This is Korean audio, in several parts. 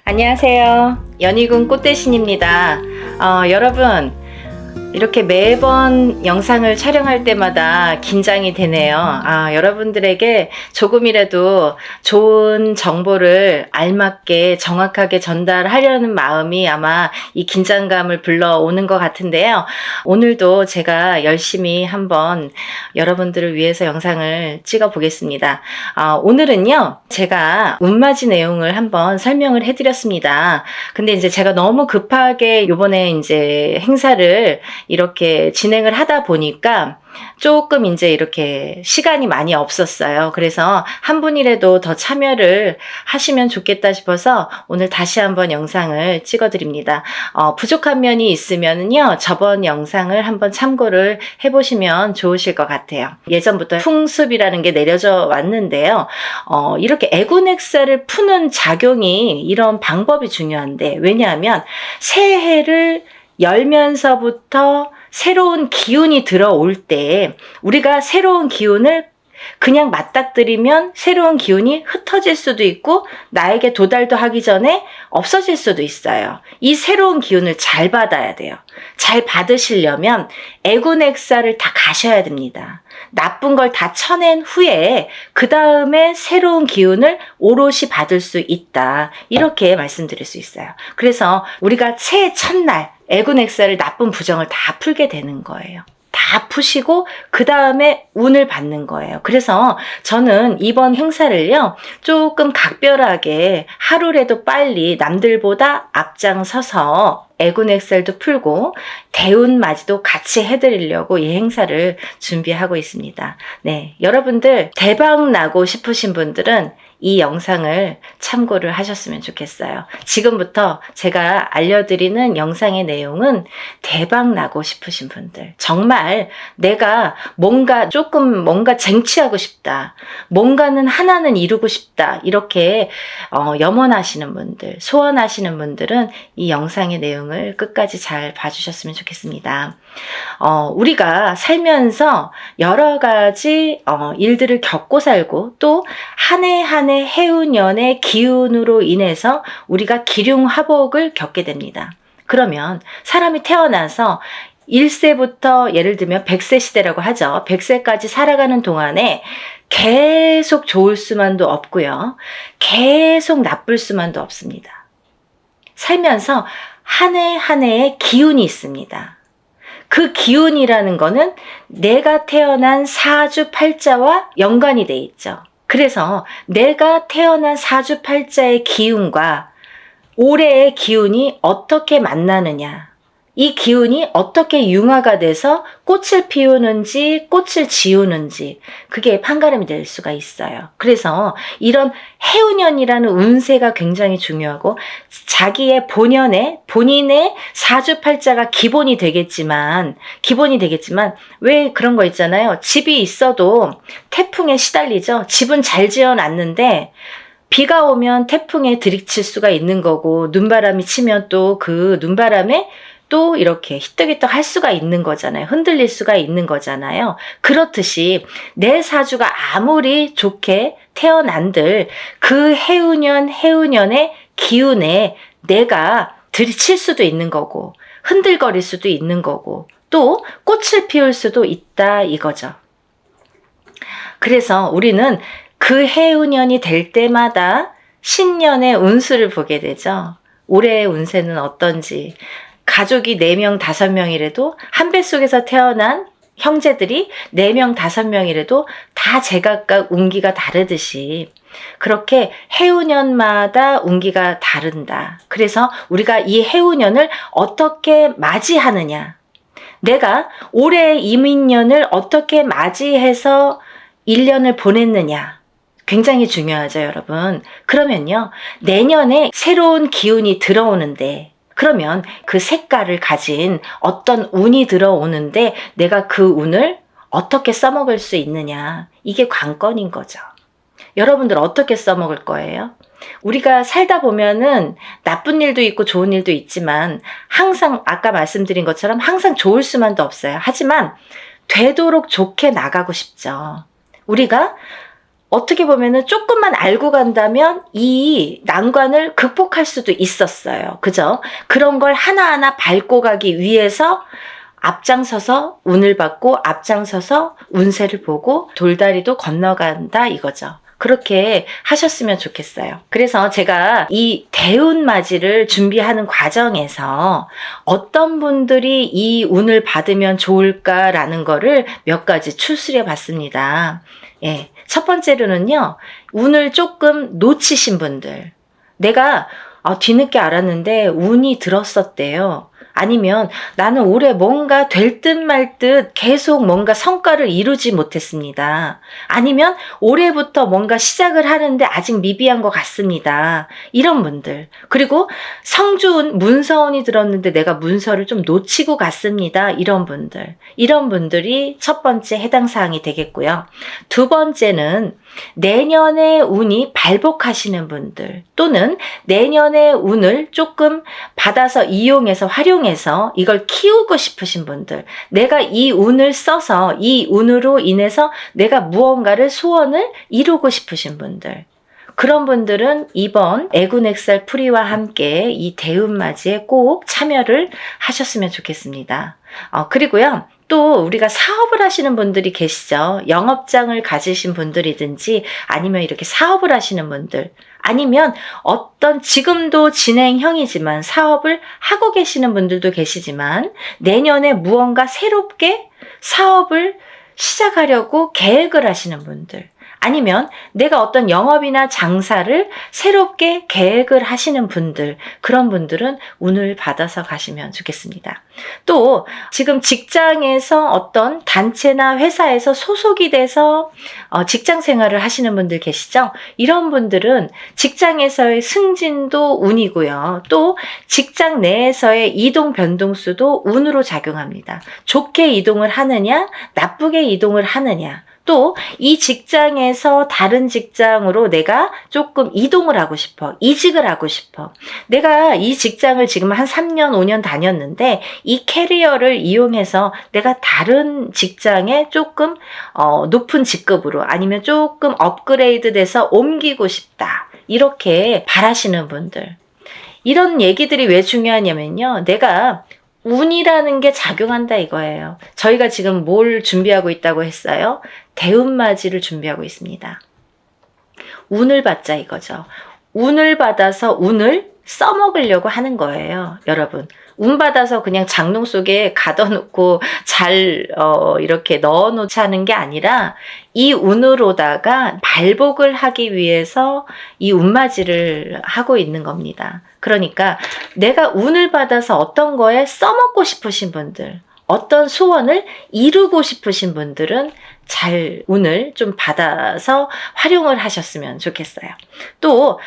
안녕하세요. 연희군 꽃대신입니다. 여러분, 이렇게 매번 영상을 촬영할 때마다 긴장이 되네요. 여러분들에게 조금이라도 좋은 정보를 알맞게 정확하게 전달하려는 마음이 아마 이 긴장감을 불러오는 것 같은데요. 오늘도 제가 열심히 한번 여러분들을 위해서 영상을 찍어 보겠습니다. 오늘은요, 제가 운맞이 내용을 한번 설명을 해드렸습니다. 근데 이제 제가 너무 급하게 요번에 이제 행사를 이렇게 진행을 하다 보니까 조금 이제 이렇게 시간이 많이 없었어요. 그래서 한 분이라도 더 참여를 하시면 좋겠다 싶어서 오늘 다시 한번 영상을 찍어드립니다. 부족한 면이 있으면요, 저번 영상을 한번 참고를 해보시면 좋으실 것 같아요. 예전부터 풍습이라는 게 내려져 왔는데요. 이렇게 애군액사를 푸는 작용이 이런 방법이 중요한데, 왜냐하면 새해를 열면서부터 새로운 기운이 들어올 때 우리가 새로운 기운을 그냥 맞닥뜨리면 새로운 기운이 흩어질 수도 있고 나에게 도달도 하기 전에 없어질 수도 있어요. 이 새로운 기운을 잘 받아야 돼요. 잘 받으시려면 애군액사를 다 가셔야 됩니다. 나쁜 걸 다 쳐낸 후에 그 다음에 새로운 기운을 오롯이 받을 수 있다. 이렇게 말씀드릴 수 있어요. 그래서 우리가 새해 첫날 애군액사를 나쁜 부정을 다 풀게 되는 거예요. 다 푸시고 그 다음에 운을 받는 거예요. 그래서 저는 이번 행사를요, 조금 각별하게 하루라도 빨리 남들보다 앞장서서 애군액살도 풀고 대운맞이도 같이 해드리려고 이 행사를 준비하고 있습니다. 네, 여러분들 대박 나고 싶으신 분들은 이 영상을 참고를 하셨으면 좋겠어요. 지금부터 제가 알려드리는 영상의 내용은 대박 나고 싶으신 분들, 정말 내가 뭔가 쟁취하고 싶다, 뭔가는 하나는 이루고 싶다, 이렇게 염원하시는 분들, 소원하시는 분들은 이 영상의 내용을 끝까지 잘 봐주셨으면 좋겠습니다. 우리가 살면서 여러 가지 일들을 겪고 살고 또 한 해 한 해 해운년의 기운으로 인해서 우리가 기륭화복을 겪게 됩니다. 그러면 사람이 태어나서 1세부터 예를 들면 100세 시대라고 하죠. 100세까지 살아가는 동안에 계속 좋을 수만도 없고요. 계속 나쁠 수만도 없습니다. 살면서 한 해 한 해의 기운이 있습니다. 그 기운이라는 거는 내가 태어난 사주팔자와 연관이 돼 있죠. 그래서 내가 태어난 사주팔자의 기운과 올해의 기운이 어떻게 만나느냐, 이 기운이 어떻게 융화가 돼서 꽃을 피우는지 꽃을 지우는지 그게 판가름이 될 수가 있어요. 그래서 이런 해운년이라는 운세가 굉장히 중요하고 자기의 본인의 사주팔자가 기본이 되겠지만 왜 그런 거 있잖아요. 집이 있어도 태풍에 시달리죠. 집은 잘 지어놨는데 비가 오면 태풍에 들이칠 수가 있는 거고 눈바람이 치면 또 그 눈바람에 또 이렇게 히떡히떡 할 수가 있는 거잖아요. 흔들릴 수가 있는 거잖아요. 그렇듯이 내 사주가 아무리 좋게 태어난들 그 해운년의 기운에 내가 들이칠 수도 있는 거고 흔들거릴 수도 있는 거고 또 꽃을 피울 수도 있다 이거죠. 그래서 우리는 그 해운년이 될 때마다 신년의 운수를 보게 되죠. 올해의 운세는 어떤지. 가족이 4명, 5명이라도 한 뱃속에서 태어난 형제들이 4명, 5명이라도 다 제각각 운기가 다르듯이 그렇게 해운년마다 운기가 다른다. 그래서 우리가 이 해운년을 어떻게 맞이하느냐, 내가 올해의 이민년을 어떻게 맞이해서 1년을 보냈느냐, 굉장히 중요하죠, 여러분. 그러면요, 내년에 새로운 기운이 들어오는데 그러면 그 색깔을 가진 어떤 운이 들어오는데 내가 그 운을 어떻게 써먹을 수 있느냐, 이게 관건인 거죠. 여러분들 어떻게 써먹을 거예요? 우리가 살다 보면은 나쁜 일도 있고 좋은 일도 있지만 항상 아까 말씀드린 것처럼 항상 좋을 수만도 없어요. 하지만 되도록 좋게 나가고 싶죠. 우리가 어떻게 보면은 조금만 알고 간다면 이 난관을 극복할 수도 있었어요. 그죠? 그런 걸 하나하나 밟고 가기 위해서 앞장서서 운을 받고 앞장서서 운세를 보고 돌다리도 건너간다 이거죠. 그렇게 하셨으면 좋겠어요. 그래서 제가 이 대운맞이를 준비하는 과정에서 어떤 분들이 이 운을 받으면 좋을까라는 거를 몇 가지 추스려 봤습니다. 예. 첫 번째로는요, 운을 조금 놓치신 분들. 내가 뒤늦게 알았는데 운이 들었었대요. 아니면 나는 올해 뭔가 될 듯 말 듯 계속 뭔가 성과를 이루지 못했습니다. 아니면 올해부터 뭔가 시작을 하는데 아직 미비한 것 같습니다. 이런 분들. 그리고 성주운, 문서운이 들었는데 내가 문서를 좀 놓치고 갔습니다. 이런 분들. 이런 분들이 첫 번째 해당 사항이 되겠고요. 두 번째는 내년의 운이 발복하시는 분들 또는 내년의 운을 조금 받아서 이용해서 활용해서 이걸 키우고 싶으신 분들, 내가 이 운을 써서 이 운으로 인해서 내가 무언가를 소원을 이루고 싶으신 분들, 그런 분들은 이번 애군액살 풀이와 함께 이 대운맞이에 꼭 참여를 하셨으면 좋겠습니다. 그리고요, 또 우리가 사업을 하시는 분들이 계시죠. 영업장을 가지신 분들이든지 아니면 이렇게 사업을 하시는 분들, 아니면 어떤 지금도 진행형이지만 사업을 하고 계시는 분들도 계시지만 내년에 무언가 새롭게 사업을 시작하려고 계획을 하시는 분들, 아니면 내가 어떤 영업이나 장사를 새롭게 계획을 하시는 분들, 그런 분들은 운을 받아서 가시면 좋겠습니다. 또 지금 직장에서 어떤 단체나 회사에서 소속이 돼서 직장 생활을 하시는 분들 계시죠? 이런 분들은 직장에서의 승진도 운이고요. 또 직장 내에서의 이동 변동수도 운으로 작용합니다. 좋게 이동을 하느냐, 나쁘게 이동을 하느냐, 또 이 직장에서 다른 직장으로 내가 조금 이동을 하고 싶어, 이직을 하고 싶어. 내가 이 직장을 지금 한 3년, 5년 다녔는데 이 캐리어를 이용해서 내가 다른 직장에 조금 높은 직급으로 아니면 조금 업그레이드 돼서 옮기고 싶다. 이렇게 바라시는 분들. 이런 얘기들이 왜 중요하냐면요. 내가 운이라는 게 작용한다 이거예요. 저희가 지금 뭘 준비하고 있다고 했어요? 대운맞이를 준비하고 있습니다. 운을 받자 이거죠. 운을 받아서 운을 써먹으려고 하는 거예요. 여러분. 운 받아서 그냥 장롱 속에 가둬놓고 잘 이렇게 넣어놓지 하는 게 아니라 이 운으로다가 발복을 하기 위해서 이 운맞이를 하고 있는 겁니다. 그러니까 내가 운을 받아서 어떤 거에 써먹고 싶으신 분들, 어떤 소원을 이루고 싶으신 분들은 잘 운을 좀 받아서 활용을 하셨으면 좋겠어요. 또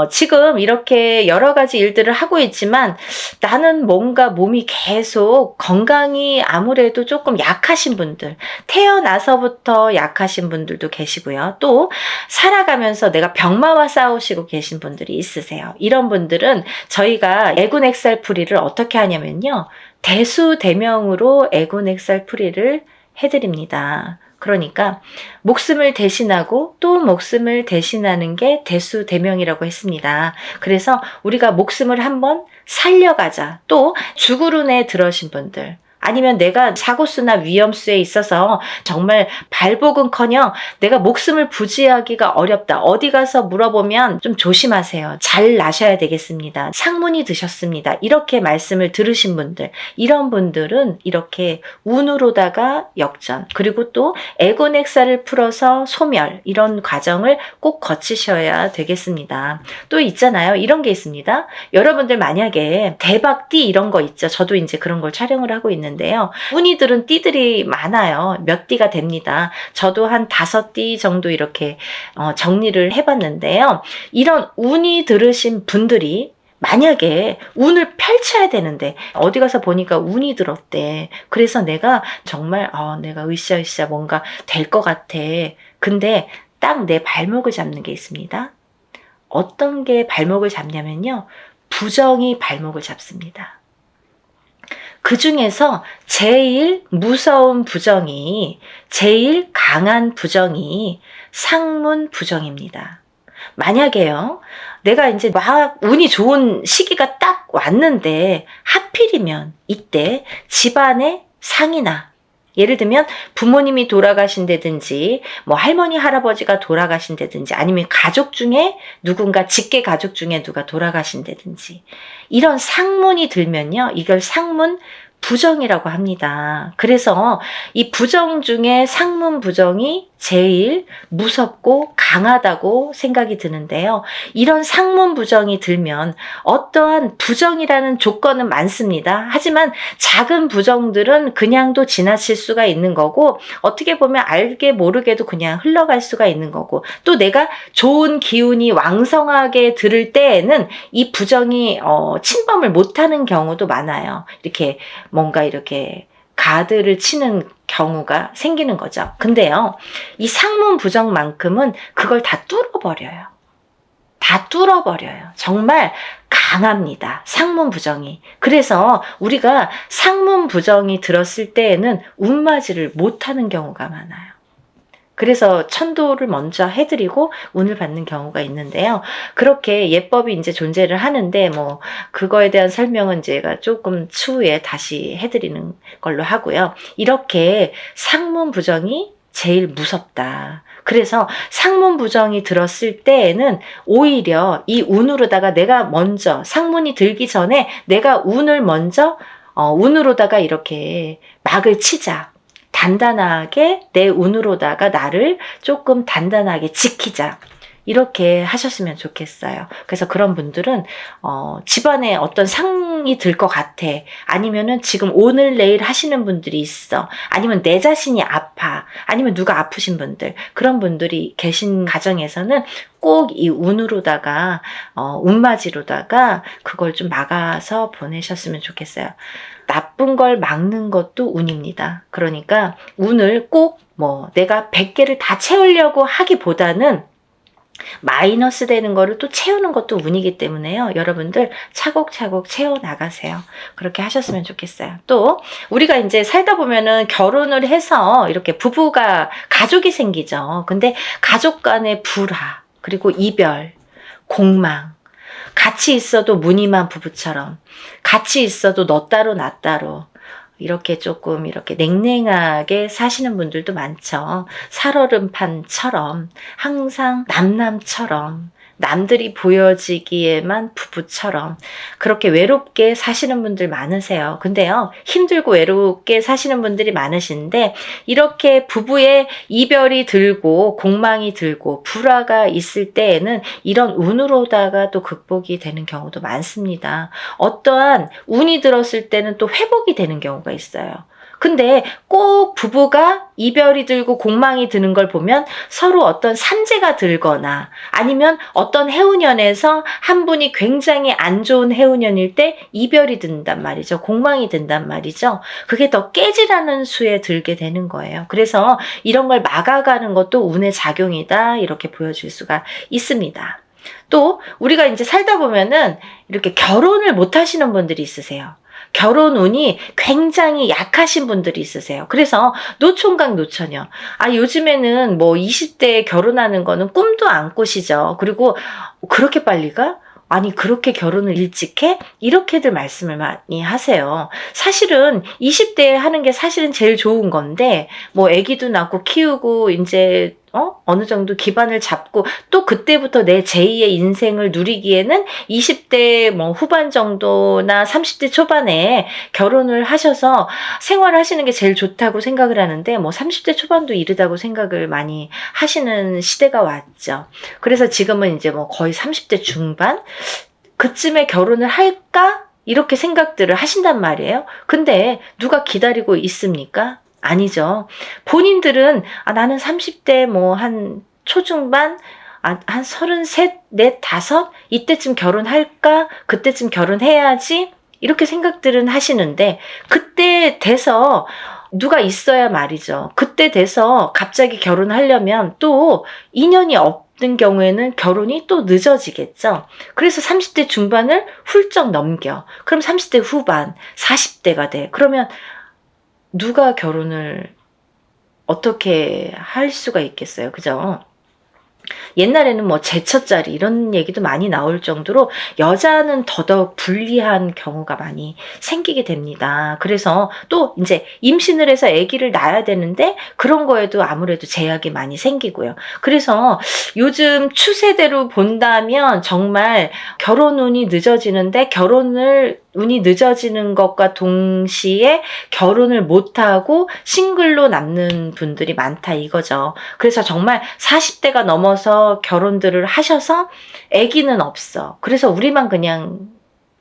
지금 이렇게 여러 가지 일들을 하고 있지만 나는 뭔가 몸이 계속 건강이 아무래도 조금 약하신 분들, 태어나서부터 약하신 분들도 계시고요. 또 살아가면서 내가 병마와 싸우시고 계신 분들이 있으세요. 이런 분들은 저희가 애군액살풀이를 어떻게 하냐면요, 대수대명으로 애군액살풀이를 해드립니다. 그러니까 목숨을 대신하고 또 목숨을 대신하는 게 대수대명이라고 했습니다. 그래서 우리가 목숨을 한번 살려가자. 또 죽으run에 들어신 분들, 아니면 내가 사고수나 위험수에 있어서 정말 발복은커녕 내가 목숨을 부지하기가 어렵다. 어디 가서 물어보면 좀 조심하세요. 잘 나셔야 되겠습니다. 상문이 드셨습니다. 이렇게 말씀을 들으신 분들, 이런 분들은 이렇게 운으로다가 역전, 그리고 또 애곤액살을 풀어서 소멸, 이런 과정을 꼭 거치셔야 되겠습니다. 또 있잖아요. 이런 게 있습니다. 여러분들 만약에 대박띠 이런 거 있죠. 저도 이제 그런 걸 촬영을 하고 있는데요. 운이 들은 띠들이 많아요. 몇 띠가 됩니다. 저도 한 5띠 정도 이렇게 정리를 해봤는데요. 이런 운이 들으신 분들이 만약에 운을 펼쳐야 되는데 어디 가서 보니까 운이 들었대. 그래서 내가 정말 내가 으쌰으쌰 뭔가 될 것 같아. 근데 딱 내 발목을 잡는 게 있습니다. 어떤 게 발목을 잡냐면요, 부정이 발목을 잡습니다. 그 중에서 제일 무서운 부정이, 제일 강한 부정이 상문 부정입니다. 만약에요, 내가 이제 막 운이 좋은 시기가 딱 왔는데 하필이면 이때 집안에 상이나, 예를 들면 부모님이 돌아가신다든지 뭐 할머니 할아버지가 돌아가신다든지 아니면 가족 중에 누군가 직계 가족 중에 누가 돌아가신다든지 이런 상문이 들면요, 이걸 상문 부정이라고 합니다. 그래서 이 부정 중에 상문 부정이 제일 무섭고 강하다고 생각이 드는데요. 이런 상문 부정이 들면 어떠한 부정이라는 조건은 많습니다. 하지만 작은 부정들은 그냥도 지나칠 수가 있는 거고, 어떻게 보면 알게 모르게도 그냥 흘러갈 수가 있는 거고, 또 내가 좋은 기운이 왕성하게 들을 때에는 이 부정이 침범을 못하는 경우도 많아요. 이렇게 뭔가 이렇게 가드를 치는 경우가 생기는 거죠. 근데요, 이 상문 부정만큼은 그걸 다 뚫어버려요. 다 뚫어버려요. 정말 강합니다. 상문 부정이. 그래서 우리가 상문 부정이 들었을 때에는 운맞이를 못하는 경우가 많아요. 그래서 천도를 먼저 해드리고 운을 받는 경우가 있는데요. 그렇게 예법이 이제 존재를 하는데, 뭐, 그거에 대한 설명은 제가 조금 추후에 다시 해드리는 걸로 하고요. 이렇게 상문 부정이 제일 무섭다. 그래서 상문 부정이 들었을 때에는 오히려 이 운으로다가 내가 먼저, 상문이 들기 전에 내가 운을 먼저, 운으로다가 이렇게 막을 치자. 단단하게 내 운으로다가 나를 조금 단단하게 지키자. 이렇게 하셨으면 좋겠어요. 그래서 그런 분들은 집안에 어떤 상이 들 것 같아. 아니면은 지금 오늘 내일 하시는 분들이 있어. 아니면 내 자신이 아파. 아니면 누가 아프신 분들. 그런 분들이 계신 가정에서는 꼭 이 운으로다가 운맞이로다가 그걸 좀 막아서 보내셨으면 좋겠어요. 나쁜 걸 막는 것도 운입니다. 그러니까 운을 꼭 뭐 내가 100개를 다 채우려고 하기보다는 마이너스 되는 거를 또 채우는 것도 운이기 때문에요. 여러분들 차곡차곡 채워나가세요. 그렇게 하셨으면 좋겠어요. 또 우리가 이제 살다 보면은 결혼을 해서 이렇게 부부가 가족이 생기죠. 근데 가족 간의 불화, 그리고 이별, 공망, 같이 있어도 무늬만 부부처럼, 같이 있어도 너 따로 나 따로, 이렇게 조금 이렇게 냉랭하게 사시는 분들도 많죠. 살얼음판처럼, 항상 남남처럼, 남들이 보여지기에만 부부처럼 그렇게 외롭게 사시는 분들 많으세요. 근데요, 힘들고 외롭게 사시는 분들이 많으신데, 이렇게 부부의 이별이 들고 공망이 들고 불화가 있을 때에는 이런 운으로다가 또 극복이 되는 경우도 많습니다. 어떠한 운이 들었을 때는 또 회복이 되는 경우가 있어요. 근데 꼭 부부가 이별이 들고 공망이 드는 걸 보면 서로 어떤 산재가 들거나 아니면 어떤 해운년에서 한 분이 굉장히 안 좋은 해운년일 때 이별이 든단 말이죠. 공망이 든단 말이죠. 그게 더 깨지라는 수에 들게 되는 거예요. 그래서 이런 걸 막아가는 것도 운의 작용이다, 이렇게 보여줄 수가 있습니다. 또 우리가 이제 살다 보면은 이렇게 결혼을 못 하시는 분들이 있으세요. 결혼 운이 굉장히 약하신 분들이 있으세요. 그래서 노총각 노처녀. 요즘에는 뭐 20대에 결혼하는 거는 꿈도 안 꾸시죠. 그리고 그렇게 빨리 가? 아니, 그렇게 결혼을 일찍 해? 이렇게들 말씀을 많이 하세요. 사실은 20대에 하는 게 사실은 제일 좋은 건데, 뭐 아기도 낳고 키우고 이제 어느 정도 기반을 잡고 또 그때부터 내 제2의 인생을 누리기에는 20대 뭐 후반 정도나 30대 초반에 결혼을 하셔서 생활하시는 게 제일 좋다고 생각을 하는데, 뭐 30대 초반도 이르다고 생각을 많이 하시는 시대가 왔죠. 그래서 지금은 이제 뭐 거의 30대 중반? 그쯤에 결혼을 할까? 이렇게 생각들을 하신단 말이에요. 근데 누가 기다리고 있습니까? 아니죠. 본인들은 나는 30대 뭐 한 초중반, 한 33, 4, 5 이때쯤 결혼할까? 그때쯤 결혼해야지? 이렇게 생각들은 하시는데, 그때 돼서 누가 있어야 말이죠. 그때 돼서 갑자기 결혼하려면 또 인연이 없는 경우에는 결혼이 또 늦어지겠죠. 그래서 30대 중반을 훌쩍 넘겨. 그럼 30대 후반, 40대가 돼. 그러면 누가 결혼을 어떻게 할 수가 있겠어요. 그죠? 옛날에는 뭐 제처자리 이런 얘기도 많이 나올 정도로 여자는 더더욱 불리한 경우가 많이 생기게 됩니다. 그래서 또 이제 임신을 해서 아기를 낳아야 되는데 그런 거에도 아무래도 제약이 많이 생기고요. 그래서 요즘 추세대로 본다면 정말 결혼 운이 늦어지는데 운이 늦어지는 것과 동시에 결혼을 못하고 싱글로 남는 분들이 많다 이거죠. 그래서 정말 40대가 넘어서 결혼들을 하셔서 아기는 없어. 그래서 우리만 그냥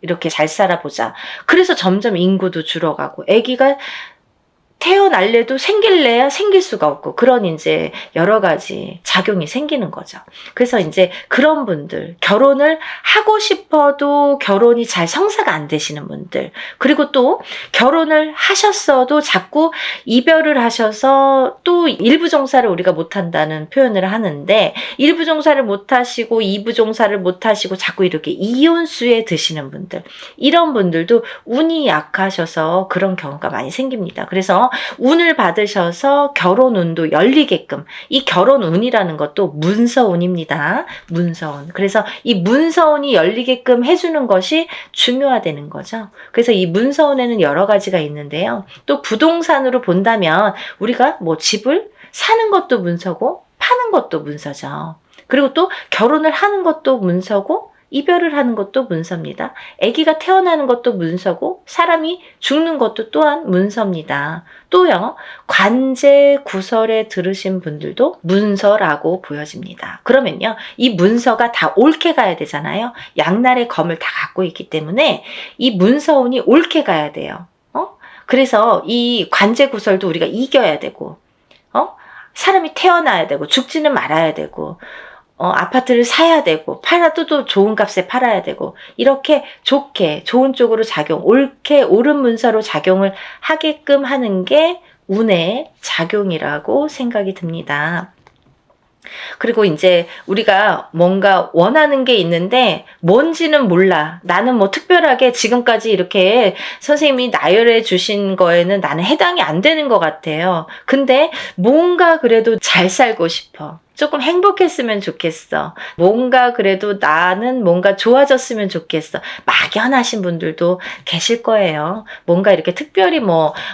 이렇게 잘 살아보자. 그래서 점점 인구도 줄어가고 아기가 태어날래도 생길래야 생길 수가 없고 그런 이제 여러 가지 작용이 생기는 거죠. 그래서 이제 그런 분들, 결혼을 하고 싶어도 결혼이 잘 성사가 안 되시는 분들, 그리고 또 결혼을 하셨어도 자꾸 이별을 하셔서 또 일부 종사를 우리가 못한다는 표현을 하는데 일부 종사를 못하시고 이부 종사를 못하시고 자꾸 이렇게 이혼수에 드시는 분들, 이런 분들도 운이 약하셔서 그런 경우가 많이 생깁니다. 그래서 운을 받으셔서 결혼 운도 열리게끔, 이 결혼 운이라는 것도 문서운입니다. 문서운. 그래서 이 문서운이 열리게끔 해주는 것이 중요하다는 거죠. 그래서 이 문서운에는 여러 가지가 있는데요. 또 부동산으로 본다면 우리가 뭐 집을 사는 것도 문서고 파는 것도 문서죠. 그리고 또 결혼을 하는 것도 문서고 이별을 하는 것도 문서입니다. 아기가 태어나는 것도 문서고 사람이 죽는 것도 또한 문서입니다. 또요, 관제 구설에 들으신 분들도 문서라고 보여집니다. 그러면요, 이 문서가 다 옳게 가야 되잖아요. 양날의 검을 다 갖고 있기 때문에 이 문서운이 옳게 가야 돼요. 그래서 이 관제 구설도 우리가 이겨야 되고, 사람이 태어나야 되고 죽지는 말아야 되고, 아파트를 사야 되고 팔아도 또 좋은 값에 팔아야 되고 이렇게 좋게 좋은 쪽으로 옳게 옳은 문서로 작용을 하게끔 하는 게 운의 작용이라고 생각이 듭니다. 그리고 이제 우리가 뭔가 원하는 게 있는데 뭔지는 몰라. 나는 뭐 특별하게 지금까지 이렇게 선생님이 나열해 주신 거에는 나는 해당이 안 되는 것 같아요. 근데 뭔가 그래도 잘 살고 싶어. 조금 행복했으면 좋겠어. 뭔가 그래도 나는 뭔가 좋아졌으면 좋겠어. 막연하신 분들도 계실 거예요. 뭔가 이렇게 특별히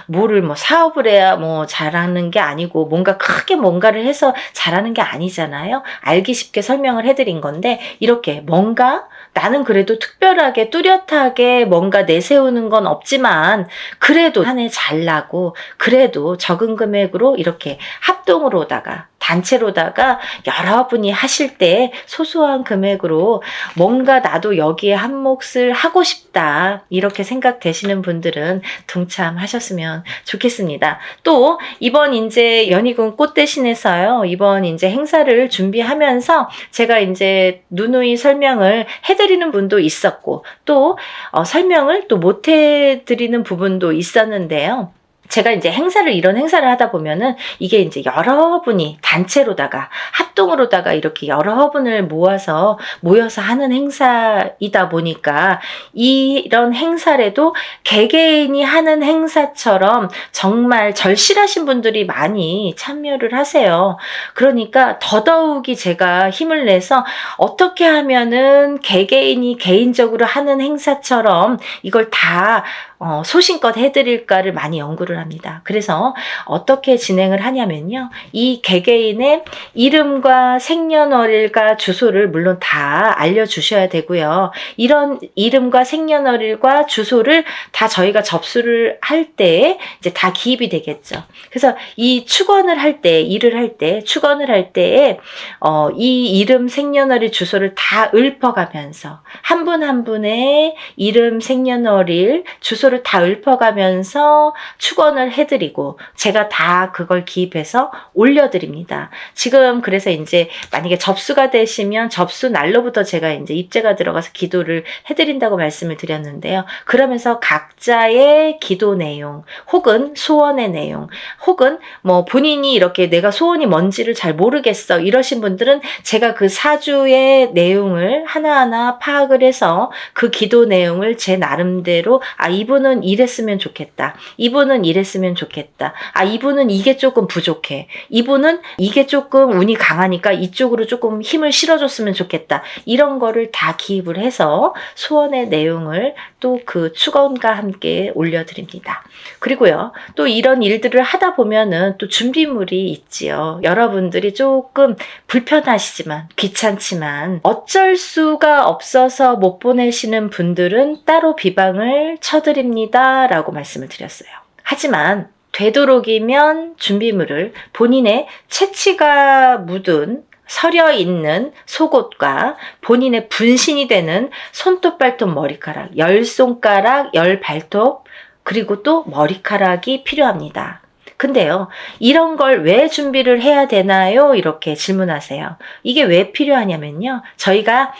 뭐를 사업을 해야 잘하는 게 아니고 뭔가 크게 뭔가를 해서 잘하는 게 아니잖아요. 알기 쉽게 설명을 해드린 건데 이렇게 뭔가 나는 그래도 특별하게 뚜렷하게 뭔가 내세우는 건 없지만 그래도 한 해 잘 나고 그래도 적은 금액으로 이렇게 합동으로다가 단체로다가 여러분이 하실 때 소소한 금액으로 뭔가 나도 여기에 한 몫을 하고 싶다 이렇게 생각되시는 분들은 동참하셨으면 좋겠습니다. 또 이번 이제 연희군 꽃대신에서요, 이번 이제 행사를 준비하면서 제가 이제 누누이 설명을 해드리는 분도 있었고 또 설명을 또 못 해드리는 부분도 있었는데요. 제가 이제 이런 행사를 하다 보면은 이게 이제 여러분이 단체로다가 합동으로다가 이렇게 여러분을 모여서 하는 행사이다 보니까 이런 행사라도 개개인이 하는 행사처럼 정말 절실하신 분들이 많이 참여를 하세요. 그러니까 더더욱이 제가 힘을 내서 어떻게 하면은 개개인이 개인적으로 하는 행사처럼 이걸 다 소신껏 해드릴까를 많이 연구를 합니다. 그래서 어떻게 진행을 하냐면요. 이 개개인의 이름과 생년월일과 주소를 물론 다 알려주셔야 되고요. 이런 이름과 생년월일과 주소를 다 저희가 접수를 할 때 이제 다 기입이 되겠죠. 그래서 이 축원을 할 때, 일을 할 때, 축원을 할 때에 이 이름, 생년월일, 주소를 다 읊어가면서 한 분 한 분의 이름, 생년월일, 주소를 이거를 다 읊어가면서 축원을 해드리고 제가 다 그걸 기입해서 올려드립니다. 지금 그래서 이제 만약에 접수가 되시면 접수 날로부터 제가 이제 입제가 들어가서 기도를 해드린다고 말씀을 드렸는데요. 그러면서 각자의 기도 내용 혹은 소원의 내용 혹은 뭐 본인이 이렇게 내가 소원이 뭔지를 잘 모르겠어 이러신 분들은 제가 그 사주의 내용을 하나하나 파악을 해서 그 기도 내용을 제 나름대로 이분은 이랬으면 좋겠다. 이분은 이랬으면 좋겠다. 이분은 이게 조금 부족해. 이분은 이게 조금 운이 강하니까 이쪽으로 조금 힘을 실어줬으면 좋겠다. 이런 거를 다 기입을 해서 소원의 내용을 또 그 축원과 함께 올려드립니다. 그리고요, 또 이런 일들을 하다 보면은 또 준비물이 있지요. 여러분들이 조금 불편하시지만, 귀찮지만, 어쩔 수가 없어서 못 보내시는 분들은 따로 비방을 쳐드립니다. 라고 말씀을 드렸어요. 하지만, 되도록이면 준비물을 본인의 채취가 묻은 서려 있는 속옷과 본인의 분신이 되는 손톱, 발톱, 머리카락, 10손가락, 10발톱, 그리고 또 머리카락이 필요합니다. 근데요, 이런 걸 왜 준비를 해야 되나요? 이렇게 질문하세요. 이게 왜 필요하냐면요, 저희가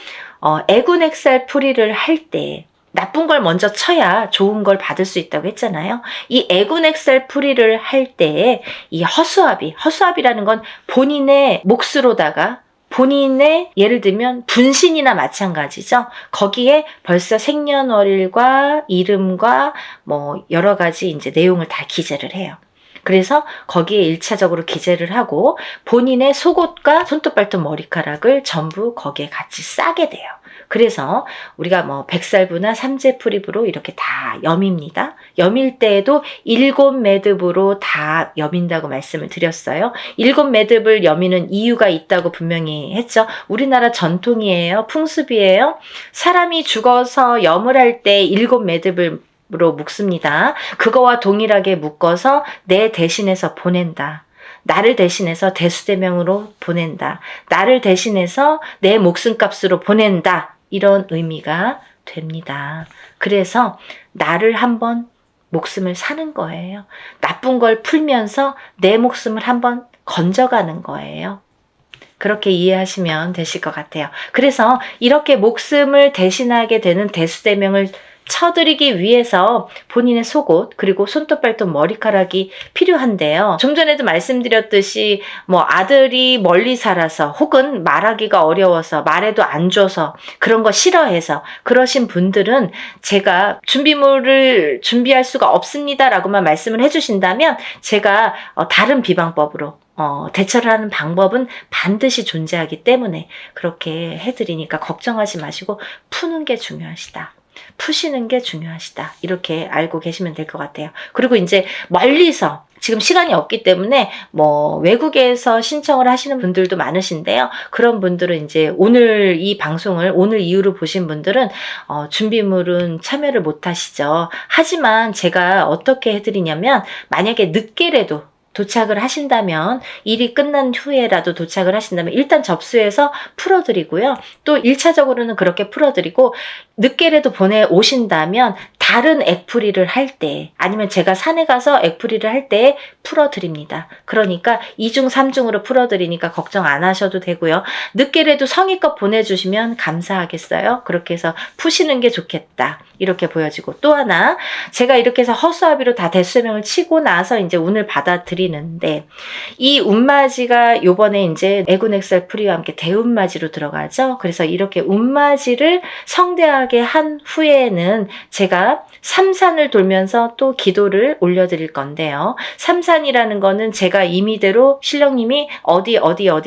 애군액살 풀이를 할 때 나쁜 걸 먼저 쳐야 좋은 걸 받을 수 있다고 했잖아요. 이 애군액살 풀이를 할 때 이 허수아비라는 건 본인의 몫으로다가 본인의 예를 들면 분신이나 마찬가지죠. 거기에 벌써 생년월일과 이름과 뭐 여러 가지 이제 내용을 다 기재를 해요. 그래서 거기에 1차적으로 기재를 하고 본인의 속옷과 손톱, 발톱, 머리카락을 전부 거기에 같이 싸게 돼요. 그래서 우리가 뭐 백살부나 삼재풀입으로 이렇게 다 여밉니다. 여밀 때에도 7매듭으로 다 여민다고 말씀을 드렸어요. 7매듭을 여미는 이유가 있다고 분명히 했죠. 우리나라 전통이에요. 풍습이에요. 사람이 죽어서 염을 할 때 7매듭을 로 묶습니다. 그거와 동일하게 묶어서 내 대신해서 보낸다. 나를 대신해서 대수대명으로 보낸다. 나를 대신해서 내 목숨값으로 보낸다. 이런 의미가 됩니다. 그래서 나를 한번 목숨을 사는 거예요. 나쁜 걸 풀면서 내 목숨을 한번 건져가는 거예요. 그렇게 이해하시면 되실 것 같아요. 그래서 이렇게 목숨을 대신하게 되는 대수대명을 쳐드리기 위해서 본인의 속옷 그리고 손톱, 발톱, 머리카락이 필요한데요. 좀 전에도 말씀드렸듯이 뭐 아들이 멀리 살아서 혹은 말하기가 어려워서 말해도 안 줘서 그런 거 싫어해서 그러신 분들은 제가 준비물을 준비할 수가 없습니다 라고만 말씀을 해주신다면 제가 다른 비방법으로 대처를 하는 방법은 반드시 존재하기 때문에 그렇게 해드리니까 걱정하지 마시고 푸는 게 중요하시다. 푸시는 게 중요하시다. 이렇게 알고 계시면 될 것 같아요. 그리고 이제 멀리서 지금 시간이 없기 때문에 뭐 외국에서 신청을 하시는 분들도 많으신데요. 그런 분들은 이제 오늘 이 방송을 오늘 이후로 보신 분들은 준비물은 참여를 못 하시죠. 하지만 제가 어떻게 해드리냐면 만약에 늦게라도 도착을 하신다면 일이 끝난 후에라도 도착을 하신다면 일단 접수해서 풀어드리고요. 또 1차적으로는 그렇게 풀어드리고 늦게라도 보내오신다면 다른 액풀이를 할 때 아니면 제가 산에 가서 액풀이를 할 때 풀어드립니다. 그러니까 2중 3중으로 풀어드리니까 걱정 안 하셔도 되고요. 늦게라도 성의껏 보내주시면 감사하겠어요. 그렇게 해서 푸시는 게 좋겠다. 이렇게 보여지고 또 하나 제가 이렇게 해서 허수아비로 다 대수명을 치고 나서 이제 운을 받아들이는데 이 운맞이가 요번에 이제 애군액살 풀이와 함께 대운맞이로 들어가죠. 그래서 이렇게 운맞이를 성대하게 한 후에는 제가 삼산을 돌면서 또 기도를 올려드릴 건데요. 삼산이라는 거는 제가 임의대로 신령님이 어디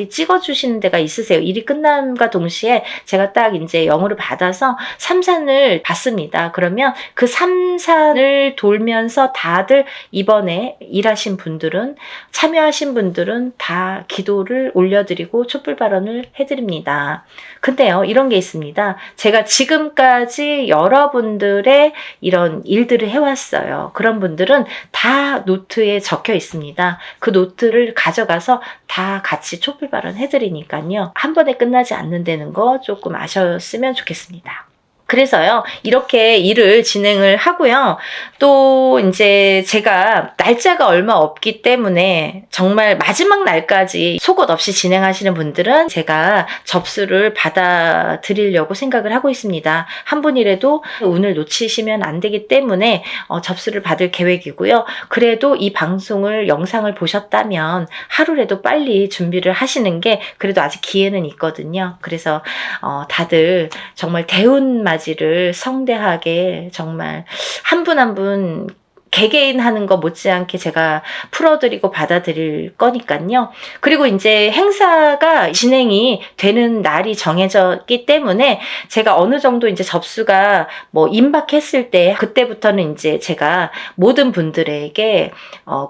찍어주시는 데가 있으세요. 일이 끝남과 동시에 제가 딱 이제 영으로 받아서 삼산을 받습니다. 그러면 그 삼산을 돌면서 다들 이번에 일하신 분들은 참여하신 분들은 다 기도를 올려드리고 촛불 발언을 해드립니다. 근데요, 이런 게 있습니다. 제가 지금까지 여러분들의 이런 일들을 해왔어요. 그런 분들은 다 노트에 적혀 있습니다. 그 노트를 가져가서 다 같이 촛불 발언 해드리니까요. 한 번에 끝나지 않는다는 거 조금 아셨으면 좋겠습니다. 그래서요, 이렇게 일을 진행을 하고요. 또 이제 제가 날짜가 얼마 없기 때문에 정말 마지막 날까지 속옷 없이 진행하시는 분들은 제가 접수를 받아드리려고 생각을 하고 있습니다. 한 분이라도 운을 놓치시면 안 되기 때문에 접수를 받을 계획이고요. 그래도 이 방송을, 영상을 보셨다면 하루라도 빨리 준비를 하시는 게 그래도 아직 기회는 있거든요. 그래서 다들 정말 대운맞이를 성대하게 정말 한 분 한 분 개개인 하는 거 못지않게 제가 풀어드리고 받아들일 거니까요. 그리고 이제 행사가 진행이 되는 날이 정해졌기 때문에 제가 어느 정도 이제 접수가 뭐 임박했을 때 그때부터는 이제 제가 모든 분들에게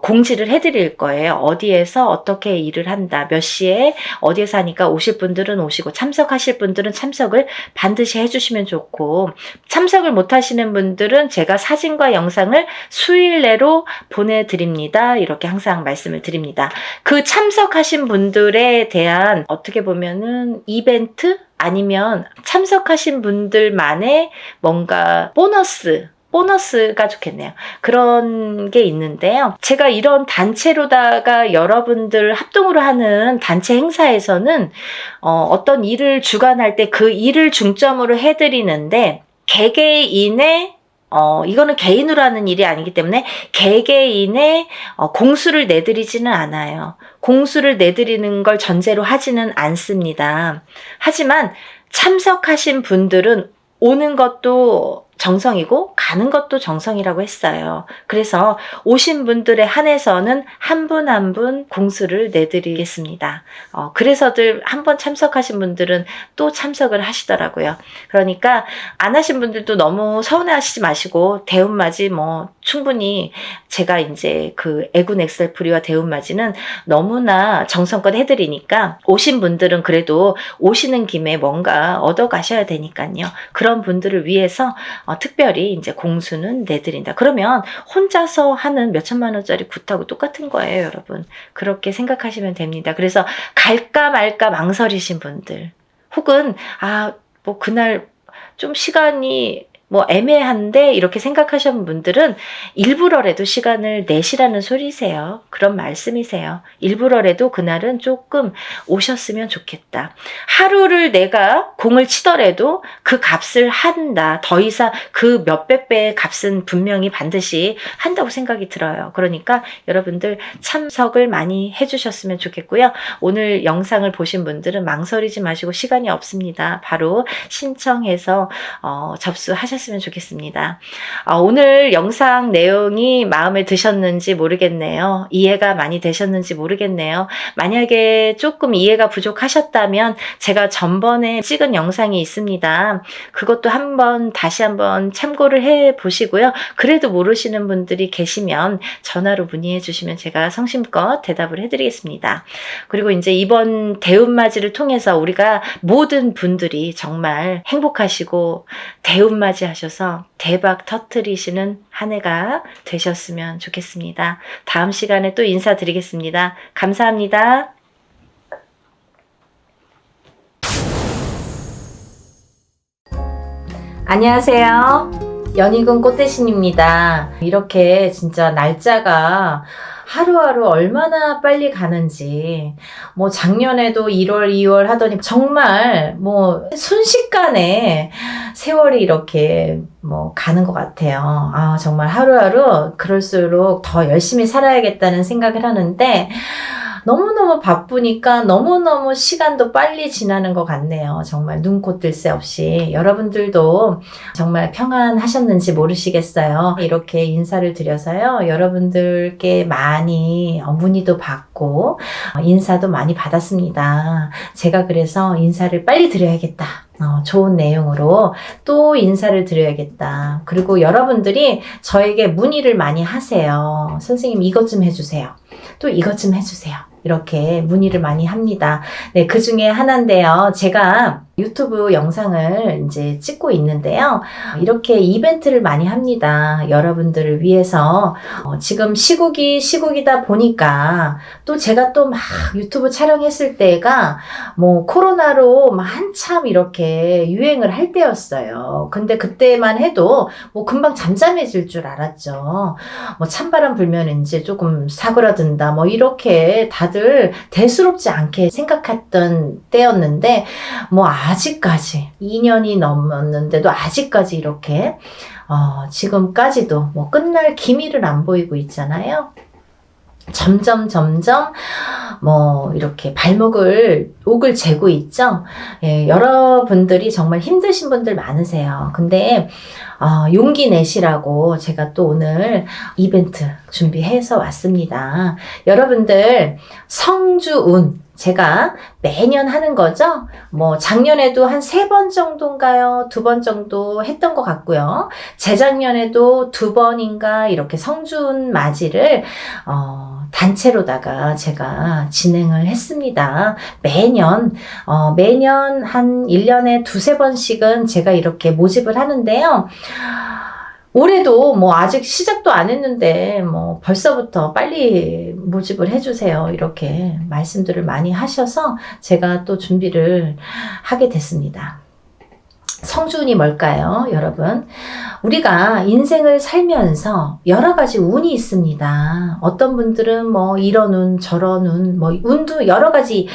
공지를 해드릴 거예요. 어디에서 어떻게 일을 한다, 몇 시에 어디에서 하니까 오실 분들은 오시고 참석하실 분들은 참석을 반드시 해주시면 좋고, 참석을 못 하시는 분들은 제가 사진과 영상을 수일 내로 보내드립니다. 이렇게 항상 말씀을 드립니다. 그 참석하신 분들에 대한 어떻게 보면은 이벤트 아니면 참석하신 분들만의 뭔가 보너스가 좋겠네요. 그런 게 있는데요. 제가 이런 단체로다가 여러분들 합동으로 하는 단체 행사에서는 어떤 일을 주관할 때 그 일을 중점으로 해드리는데, 개개인의 이거는 개인으로 하는 일이 아니기 때문에 개개인의 공수를 내드리지는 않아요. 공수를 내드리는 걸 전제로 하지는 않습니다. 하지만 참석하신 분들은 오는 것도 정성이고 가는 것도 정성이라고 했어요. 그래서 오신 분들에 한해서는 한 분 한 분 공수를 내드리겠습니다. 그래서들 한번 참석하신 분들은 또 참석을 하시더라고요. 그러니까 안 하신 분들도 너무 서운해하시지 마시고, 대운맞이 뭐 충분히 제가 이제 그 애군 엑셀프리와 대운맞이는 너무나 정성껏 해드리니까 오신 분들은 그래도 오시는 김에 뭔가 얻어 가셔야 되니까요. 그런 분들을 위해서 특별히 이제 공수는 내드린다. 그러면 혼자서 하는 몇천만 원짜리 굿하고 똑같은 거예요, 여러분. 그렇게 생각하시면 됩니다. 그래서 갈까 말까 망설이신 분들, 혹은 뭐 그날 좀 시간이 뭐 애매한데 이렇게 생각하시는 분들은 일부러라도 시간을 내시라는 소리세요. 그런 말씀이세요. 일부러라도 그날은 조금 오셨으면 좋겠다. 하루를 내가 공을 치더라도 그 값을 한다. 더 이상 그 몇백 배의 값은 분명히 반드시 한다고 생각이 들어요. 그러니까 여러분들 참석을 많이 해주셨으면 좋겠고요. 오늘 영상을 보신 분들은 망설이지 마시고, 시간이 없습니다. 바로 신청해서 접수하셨으면 좋겠습니다. 오늘 영상 내용이 마음에 드셨는지 모르겠네요. 이해가 많이 되셨는지 모르겠네요. 만약에 조금 이해가 부족하셨다면 제가 전번에 찍은 영상이 있습니다. 그것도 다시 한번 참고를 해 보시고요. 그래도 모르시는 분들이 계시면 전화로 문의해 주시면 제가 성심껏 대답을 해드리겠습니다. 그리고 이제 이번 대운맞이를 통해서 우리가 모든 분들이 정말 행복하시고 대운맞이 하셔서 대박 터뜨리시는 한 해가 되셨으면 좋겠습니다. 다음 시간에 또 인사드리겠습니다. 감사합니다. 안녕하세요. 연희군 꽃대신입니다. 이렇게 진짜 날짜가 하루하루 얼마나 빨리 가는지, 뭐 작년에도 1월, 2월 하더니 정말 뭐 순식간에 세월이 이렇게 뭐 가는 것 같아요. 정말 하루하루 그럴수록 더 열심히 살아야겠다는 생각을 하는데, 너무너무 바쁘니까 너무너무 시간도 빨리 지나는 것 같네요. 정말 눈코 뜰 새 없이. 여러분들도 정말 평안하셨는지 모르시겠어요. 이렇게 인사를 드려서요, 여러분들께 많이 문의도 받고 인사도 많이 받았습니다. 제가 그래서 인사를 빨리 드려야겠다. 좋은 내용으로 또 인사를 드려야겠다. 그리고 여러분들이 저에게 문의를 많이 하세요. 선생님 이것 좀 해주세요. 또 이것 좀 해주세요. 이렇게 문의를 많이 합니다. 네, 그 중에 하나인데요. 제가 유튜브 영상을 이제 찍고 있는데요. 이렇게 이벤트를 많이 합니다. 여러분들을 위해서. 지금 시국이다 보니까 또 제가 또 막 유튜브 촬영했을 때가 뭐 코로나로 막 한참 이렇게 유행을 할 때였어요. 근데 그때만 해도 뭐 금방 잠잠해질 줄 알았죠. 뭐 찬바람 불면 이제 조금 사그라든다. 뭐 이렇게 다들 대수롭지 않게 생각했던 때였는데 뭐 아직까지 2년이 넘었는데도 아직까지 이렇게 지금까지도 뭐 끝날 기미를 안 보이고 있잖아요. 점점 뭐 이렇게 옥을 재고 있죠. 예, 여러분들이 정말 힘드신 분들 많으세요. 근데 용기 내시라고 제가 또 오늘 이벤트 준비해서 왔습니다. 여러분들 성주운 제가 매년 하는 거죠. 뭐 작년에도 한 3번 정도인가요? 2번 정도 했던 것 같고요. 재작년에도 2번인가 이렇게 성준 맞이를 단체로다가 제가 진행을 했습니다. 매년 한 1년에 2-3번씩은 제가 이렇게 모집을 하는데요. 올해도 뭐 아직 시작도 안 했는데 뭐 벌써부터 빨리 모집을 해주세요. 이렇게 말씀들을 많이 하셔서 제가 또 준비를 하게 됐습니다. 성주운이 뭘까요, 여러분? 우리가 인생을 살면서 여러 가지 운이 있습니다. 어떤 분들은 뭐 이런 운, 저런 운, 뭐 운도 여러 가지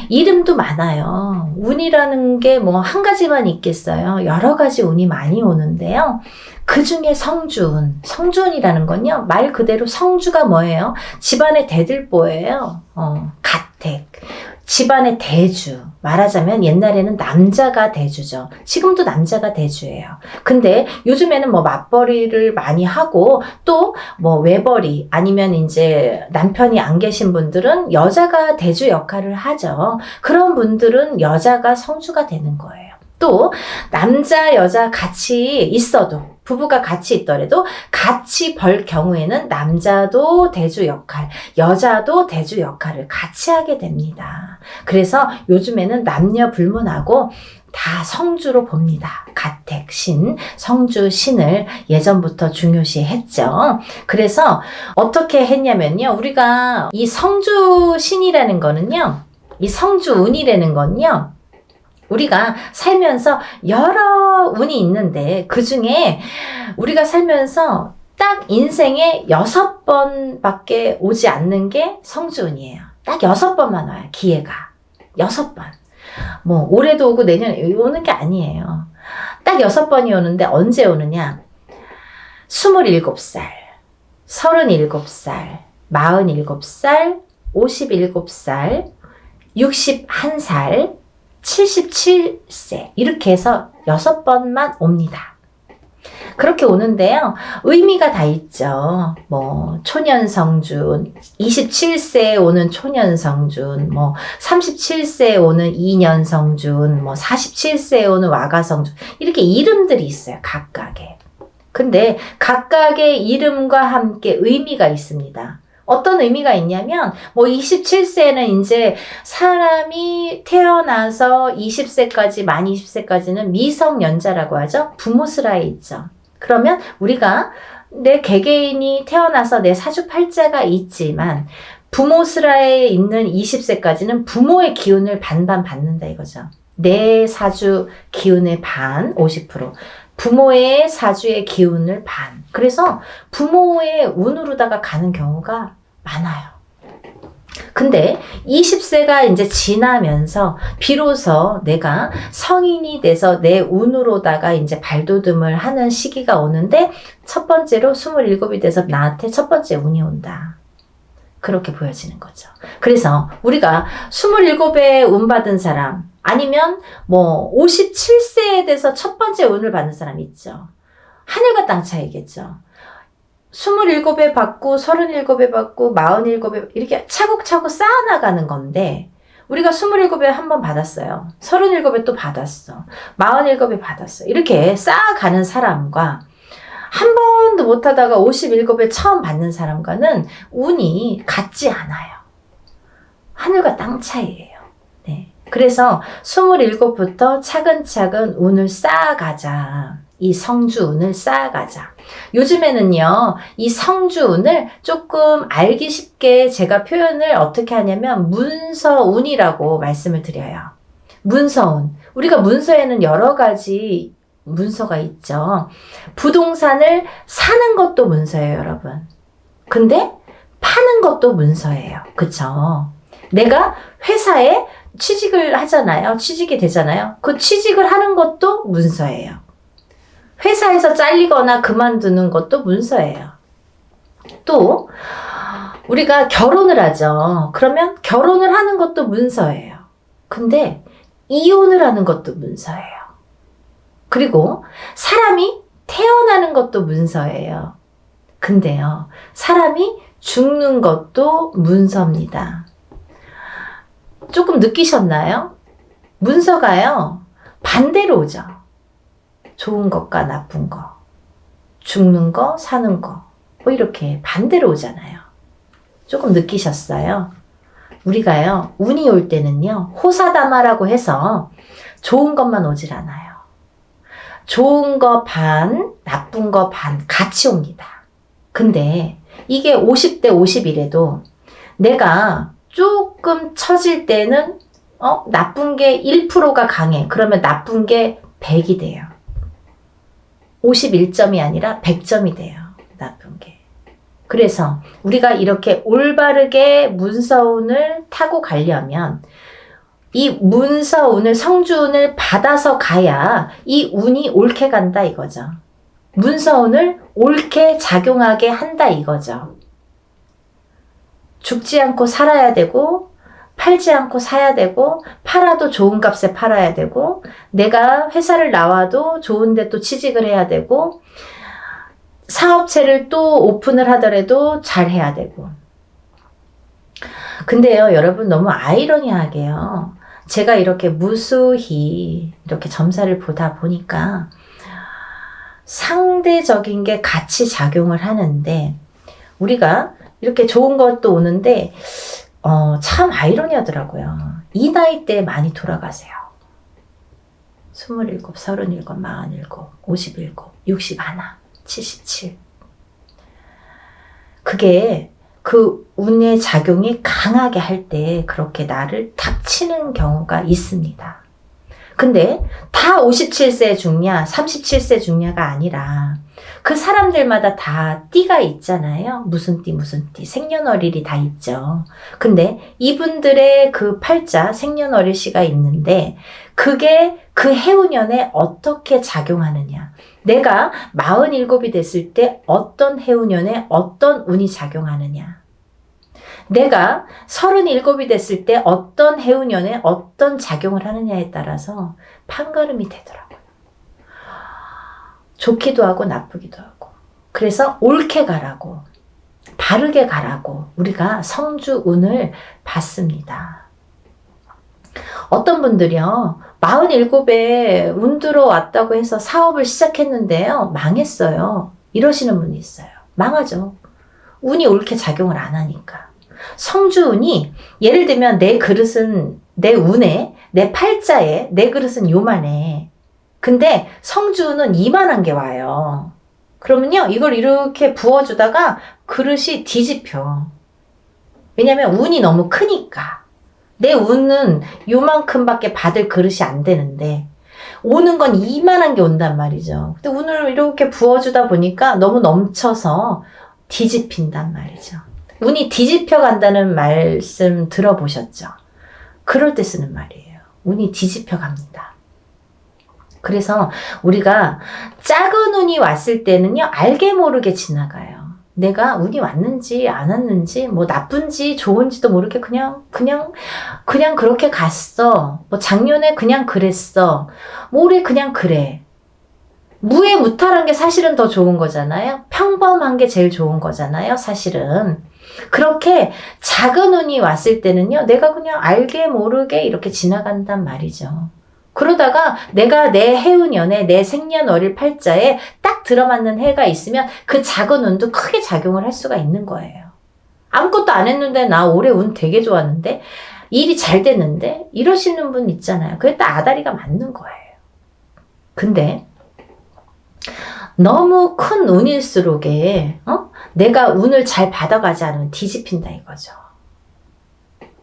이름도 많아요. 운이라는 게 뭐 한 가지만 있겠어요. 여러 가지 운이 많이 오는데요. 그 중에 성주운이라는 건요, 말 그대로 성주가 뭐예요? 집안의 대들보예요. 가택. 집안의 대주. 말하자면 옛날에는 남자가 대주죠. 지금도 남자가 대주예요. 근데 요즘에는 뭐 맞벌이를 많이 하고 또 뭐 외벌이 아니면 이제 남편이 안 계신 분들은 여자가 대주 역할을 하죠. 그런 분들은 여자가 성주가 되는 거예요. 또 남자 여자 같이 있어도 부부가 같이 있더라도 같이 벌 경우에는 남자도 대주 역할, 여자도 대주 역할을 같이 하게 됩니다. 그래서 요즘에는 남녀 불문하고 다 성주로 봅니다. 가택, 신, 성주, 신을 예전부터 중요시 했죠. 그래서 어떻게 했냐면요. 우리가 이 성주 신이라는 거는요. 이 성주 운이라는 건요. 우리가 살면서 여러 운이 있는데 그 중에 우리가 살면서 딱 인생에 6번밖에 오지 않는 게 성주운이에요. 딱 6번만 와요. 기회가. 6번. 뭐 올해도 오고 내년에 오는 게 아니에요. 딱 6번이 오는데 언제 오느냐? 27살, 37살, 47살, 57살, 61살, 77세 이렇게 해서 6번만 옵니다. 그렇게 오는데요. 의미가 다 있죠. 뭐 초년성준, 27세에 오는 초년성준, 뭐 37세에 오는 이년성준, 뭐 47세에 오는 와가성준 이렇게 이름들이 있어요. 각각의. 근데 각각의 이름과 함께 의미가 있습니다. 어떤 의미가 있냐면 뭐 27세는 이제 사람이 태어나서 20세까지 만 20세까지는 미성년자라고 하죠. 부모스라에 있죠. 그러면 우리가 내 개개인이 태어나서 내 사주팔자가 있지만 부모스라에 있는 20세까지는 부모의 기운을 반반 받는다 이거죠. 내 사주 기운의 반 50%. 부모의 사주의 기운을 반. 그래서 부모의 운으로다가 가는 경우가 많아요. 근데 20세가 이제 지나면서 비로소 내가 성인이 돼서 내 운으로다가 이제 발돋움을 하는 시기가 오는데 첫 번째로 27이 돼서 나한테 첫 번째 운이 온다. 그렇게 보여지는 거죠. 그래서 우리가 27에 운 받은 사람 아니면 뭐 57세에 돼서 첫 번째 운을 받는 사람 있죠. 하늘과 땅 차이겠죠. 27에 받고 37에 받고 47에 이렇게 차곡차곡 쌓아나가는 건데 우리가 27에 한 번 받았어요. 37에 또 받았어. 47에 받았어. 이렇게 쌓아가는 사람과 한 번도 못하다가 57에 처음 받는 사람과는 운이 같지 않아요. 하늘과 땅 차이예요. 네. 그래서 27부터 차근차근 운을 쌓아가자. 이 성주운을 쌓아가자. 요즘에는요, 이 성주운을 조금 알기 쉽게 제가 표현을 어떻게 하냐면 문서운이라고 말씀을 드려요. 문서운. 우리가 문서에는 여러 가지 문서가 있죠. 부동산을 사는 것도 문서예요, 여러분. 근데 파는 것도 문서예요. 그쵸? 내가 회사에 취직을 하잖아요. 취직이 되잖아요. 그 취직을 하는 것도 문서예요. 회사에서 잘리거나 그만두는 것도 문서예요. 또 우리가 결혼을 하죠. 그러면 결혼을 하는 것도 문서예요. 근데 이혼을 하는 것도 문서예요. 그리고 사람이 태어나는 것도 문서예요. 근데요, 사람이 죽는 것도 문서입니다. 조금 느끼셨나요? 문서가요, 반대로 오죠. 좋은 것과 나쁜 거, 죽는 거, 사는 거, 뭐 이렇게 반대로 오잖아요. 조금 느끼셨어요? 우리가요, 운이 올 때는요, 호사다마라고 해서 좋은 것만 오질 않아요. 좋은 거 반, 나쁜 거 반 같이 옵니다. 근데 이게 50대 50이래도 내가 조금 처질 때는 나쁜 게 1%가 강해. 그러면 나쁜 게 100이 돼요. 51점이 아니라 100점이 돼요. 나쁜 게. 그래서 우리가 이렇게 올바르게 문서운을 타고 가려면 이 문서운을, 성주운을 받아서 가야 이 운이 옳게 간다 이거죠. 문서운을 옳게 작용하게 한다 이거죠. 죽지 않고 살아야 되고, 팔지 않고 사야 되고, 팔아도 좋은 값에 팔아야 되고, 내가 회사를 나와도 좋은 데 또 취직을 해야 되고, 사업체를 또 오픈을 하더라도 잘 해야 되고. 근데요, 여러분 너무 아이러니하게요. 제가 이렇게 무수히 이렇게 점사를 보다 보니까 상대적인 게 같이 작용을 하는데, 우리가 이렇게 좋은 것도 오는데 참 아이러니하더라고요. 이 나이 때 많이 돌아가세요. 27, 37, 47, 57, 61, 77. 그게 그 운의 작용이 강하게 할 때 그렇게 나를 탁 치는 경우가 있습니다. 근데 다 57세 죽냐, 37세 죽냐가 아니라 그 사람들마다 다 띠가 있잖아요. 무슨 띠, 무슨 띠, 생년월일이 다 있죠. 근데 이분들의 그 팔자, 생년월일시가 있는데 그게 그 해운년에 어떻게 작용하느냐. 내가 47이 됐을 때 어떤 해운년에 어떤 운이 작용하느냐. 내가 37이 됐을 때 어떤 해운년에 어떤 작용을 하느냐에 따라서 판가름이 되더라고요. 좋기도 하고 나쁘기도 하고. 그래서 옳게 가라고, 바르게 가라고 우리가 성주운을 받습니다. 어떤 분들이요, 47에 운 들어왔다고 해서 사업을 시작했는데요, 망했어요. 이러시는 분이 있어요. 망하죠. 운이 옳게 작용을 안 하니까. 성주운이, 예를 들면 내 그릇은, 내 운에, 내 팔자에 내 그릇은 요만해. 근데 성주운은 이만한 게 와요. 그러면요, 이걸 이렇게 부어주다가 그릇이 뒤집혀. 왜냐면 운이 너무 크니까. 내 운은 요만큼밖에 받을 그릇이 안 되는데 오는 건 이만한 게 온단 말이죠. 근데 운을 이렇게 부어주다 보니까 너무 넘쳐서 뒤집힌단 말이죠. 운이 뒤집혀 간다는 말씀 들어보셨죠? 그럴 때 쓰는 말이에요. 운이 뒤집혀 갑니다. 그래서 우리가 작은 운이 왔을 때는요, 알게 모르게 지나가요. 내가 운이 왔는지 안 왔는지, 뭐 나쁜지 좋은지도 모르게 그냥 그렇게 갔어. 뭐 작년에 그냥 그랬어. 뭐 올해 그냥 그래. 무해무탈한 게 사실은 더 좋은 거잖아요. 평범한 게 제일 좋은 거잖아요, 사실은. 그렇게 작은 운이 왔을 때는요, 내가 그냥 알게 모르게 이렇게 지나간단 말이죠. 그러다가 내가 내 해운년에 내 생년월일 팔자에 딱 들어맞는 해가 있으면 그 작은 운도 크게 작용을 할 수가 있는 거예요. 아무것도 안 했는데 나 올해 운 되게 좋았는데 일이 잘 됐는데 이러시는 분 있잖아요. 그게 딱 아다리가 맞는 거예요. 근데 너무 큰 운일수록에 내가 운을 잘 받아가지 않으면 뒤집힌다 이거죠.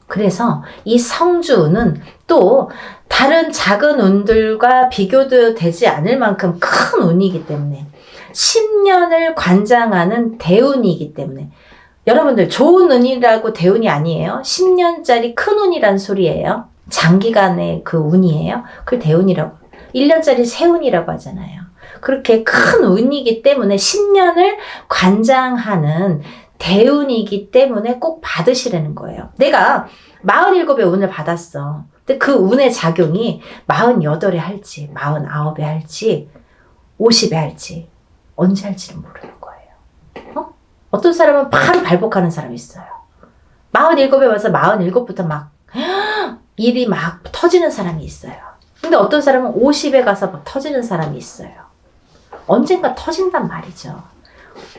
그래서 이 성주운은 또 다른 작은 운들과 비교도 되지 않을 만큼 큰 운이기 때문에 10년을 관장하는 대운이기 때문에 여러분들 좋은 운이라고 대운이 아니에요. 10년짜리 큰 운이란 소리예요. 장기간의 그 운이에요. 그걸 대운이라고 1년짜리 새 운이라고 하잖아요. 그렇게 큰 운이기 때문에 10년을 관장하는 대운이기 때문에 꼭 받으시라는 거예요. 내가 47의 운을 받았어. 근데 그 운의 작용이 48에 할지 49에 할지 50에 할지 언제 할지는 모르는 거예요. 어떤 사람은 바로 발복하는 사람이 있어요. 47에 와서 47부터 막 일이 막 터지는 사람이 있어요. 근데 어떤 사람은 50에 가서 막 터지는 사람이 있어요. 언젠가 터진단 말이죠.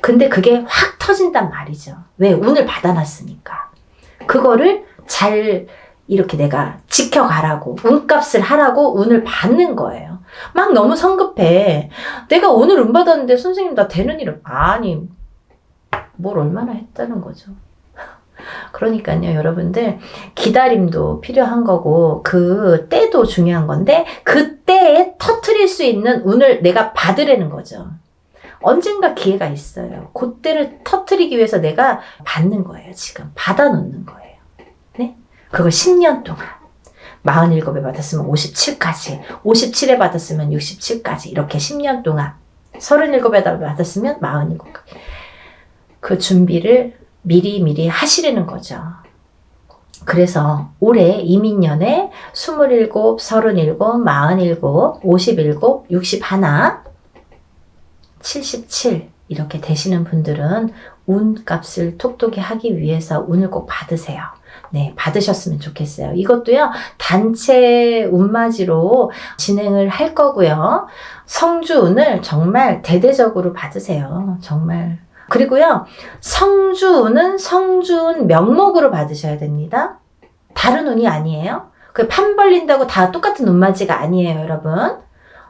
근데 그게 확 터진단 말이죠. 왜? 운을 받아놨으니까. 그거를 잘 이렇게 내가 지켜가라고, 운값을 하라고 운을 받는 거예요. 막 너무 성급해. 내가 오늘 운 받았는데 선생님 나 되는 일을 아니 뭘 얼마나 했다는 거죠. 그러니까요, 여러분들 기다림도 필요한 거고 그 때도 중요한 건데 그 때에 터트릴 수 있는 운을 내가 받으라는 거죠. 언젠가 기회가 있어요. 그때를 터트리기 위해서 내가 받는 거예요. 지금 받아놓는 거예요. 네? 그걸 10년 동안 47에 받았으면 57까지 57에 받았으면 67까지 이렇게 10년 동안 37에 받았으면 47까지 그 준비를 미리 하시려는 거죠. 그래서 올해 이민년에 27, 37, 47, 57, 61, 77 이렇게 되시는 분들은 운값을 톡톡히 하기 위해서 운을 꼭 받으세요. 네, 받으셨으면 좋겠어요. 이것도요, 단체 운맞이로 진행을 할 거고요. 성주운을 정말 대대적으로 받으세요. 정말. 그리고요, 성주운은 성주운 명목으로 받으셔야 됩니다. 다른 운이 아니에요. 그 판 벌린다고 다 똑같은 운맞이가 아니에요, 여러분.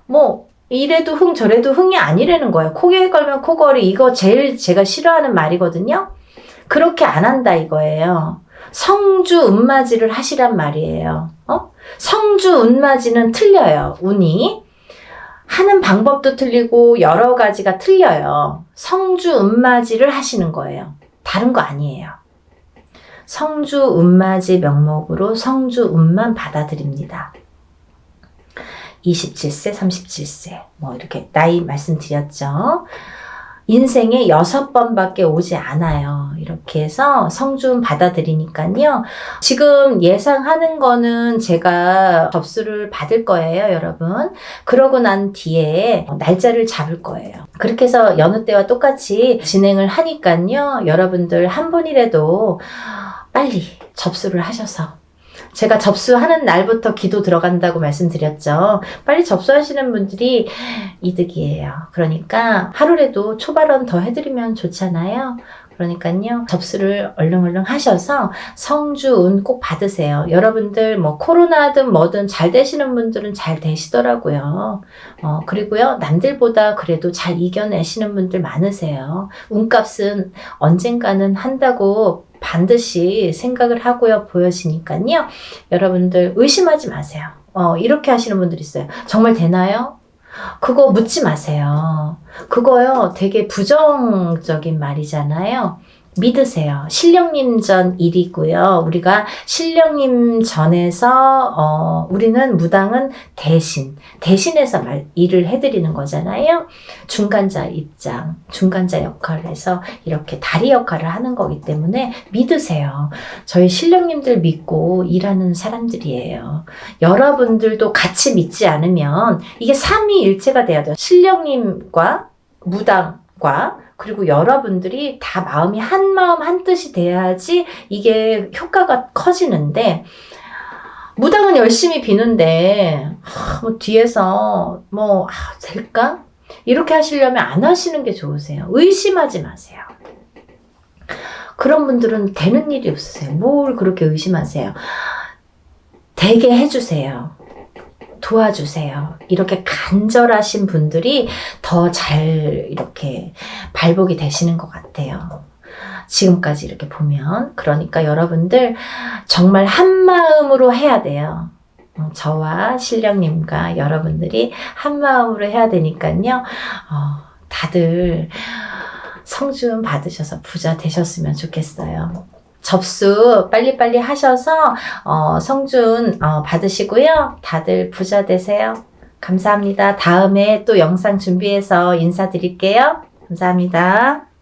뭐, 이래도 흥 저래도 흥이 아니라는 거예요. 코에 걸면 코걸이 이거 제일 제가 싫어하는 말이거든요. 그렇게 안 한다 이거예요. 성주 운맞이를 하시란 말이에요. 성주 운맞이는 틀려요. 운이. 하는 방법도 틀리고 여러 가지가 틀려요. 성주 운맞이를 하시는 거예요. 다른 거 아니에요. 성주 운맞이 명목으로 성주 운만 받아들입니다. 27세, 37세 뭐 이렇게 나이 말씀드렸죠. 인생에 6번밖에 오지 않아요. 이렇게 해서 성주운 받아들이니까요. 지금 예상하는 거는 제가 접수를 받을 거예요, 여러분. 그러고 난 뒤에 날짜를 잡을 거예요. 그렇게 해서 여느 때와 똑같이 진행을 하니까요. 여러분들 한 분이라도 빨리 접수를 하셔서 제가 접수하는 날부터 기도 들어간다고 말씀드렸죠. 빨리 접수하시는 분들이 이득이에요. 그러니까 하루라도 초발언 더 해드리면 좋잖아요. 그러니까요. 접수를 얼른 하셔서 성주운 꼭 받으세요. 여러분들 뭐 코로나든 뭐든 잘 되시는 분들은 잘 되시더라고요. 그리고요. 남들보다 그래도 잘 이겨내시는 분들 많으세요. 운값은 언젠가는 한다고 반드시 생각을 하고요. 보여지니까요. 여러분들 의심하지 마세요. 이렇게 하시는 분들 있어요. 정말 되나요? 그거 묻지 마세요. 그거요. 되게 부정적인 말이잖아요. 믿으세요. 신령님 전 일이고요. 우리가 신령님 전에서 우리는 무당은 대신해서 일을 해드리는 거잖아요. 중간자 입장, 중간자 역할을 해서 이렇게 다리 역할을 하는 거기 때문에 믿으세요. 저희 신령님들 믿고 일하는 사람들이에요. 여러분들도 같이 믿지 않으면 이게 삼위일체가 돼야 돼요. 신령님과 무당과 그리고 여러분들이 다 마음이 한 마음 한 뜻이 돼야지 이게 효과가 커지는데 무당은 열심히 비는데 뭐 뒤에서 될까? 이렇게 하시려면 안 하시는 게 좋으세요. 의심하지 마세요. 그런 분들은 되는 일이 없으세요. 뭘 그렇게 의심하세요. 되게 해주세요. 도와주세요. 이렇게 간절하신 분들이 더 잘 이렇게 발복이 되시는 것 같아요. 지금까지 이렇게 보면. 그러니까 여러분들 정말 한 마음으로 해야 돼요. 저와 신령님과 여러분들이 한 마음으로 해야 되니까요. 다들 성준 받으셔서 부자 되셨으면 좋겠어요. 접수 빨리빨리 하셔서 성준 받으시고요. 다들 부자 되세요. 감사합니다. 다음에 또 영상 준비해서 인사드릴게요. 감사합니다.